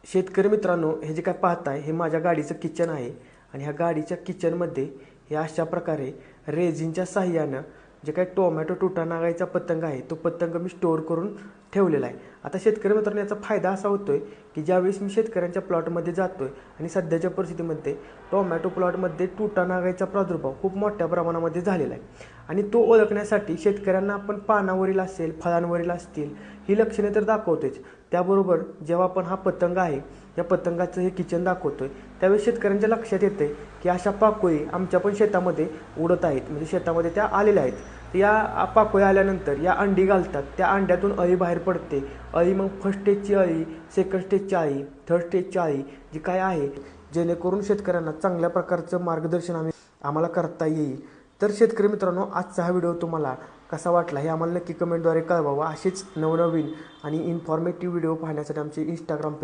शेतकरी मित्रांनो, हे जे काय पाहताय हे माझ्या गाडीचं किचन आहे आणि ह्या गाडीच्या किचनमध्ये हे अशा प्रकारे रेझिनच्या साहाय्यानं जे काही टोमॅटो टुटा नागायचा पतंग आहे तो पतंग मी स्टोअर करून ठेवलेला आहे. आता शेतकरी मित्रांनो, याचा फायदा असा होतोय की ज्यावेळेस मी शेतकऱ्यांच्या प्लॉटमध्ये जातोय आणि सध्याच्या परिस्थितीमध्ये टोमॅटो प्लॉटमध्ये टुटा नागायचा प्रादुर्भाव खूप मोठ्या प्रमाणामध्ये झालेला आहे आणि तो ओळखण्यासाठी शेतकऱ्यांना आपण पानावरील असेल, फळांवरील असतील ही लक्षणे तर दाखवतोच. त्याबरोबर जेव्हा आपण हा पतंग आहे या पतंगाचं हे किचन दाखवतोय त्यावेळेस शेतकऱ्यांच्या लक्षात येते की अशा पाकोळी आमच्या पण शेतामध्ये उडत आहेत, म्हणजे शेतामध्ये त्या आलेल्या आहेत. या पाकोळी आल्यानंतर या अंडी घालतात, त्या अंड्यातून अळी बाहेर पडते. अळी मग फर्स्ट स्टेजची अळी, सेकंड स्टेजची अळी, थर्ड स्टेजची अळी जी काय आहे, जेणेकरून शेतकऱ्यांना चांगल्या प्रकारचं मार्गदर्शन आम्हाला करता येईल. तर शेतकरी मित्रांनो, आजचा हा व्हिडिओ तुम्हाला कसा वाटला हे आम्हाला नक्की कमेंटद्वारे कळवावं. असेच नवनवीन आणि इन्फॉर्मेटिव्ह व्हिडिओ पाहण्यासाठी आमचे इंस्टाग्राम पेज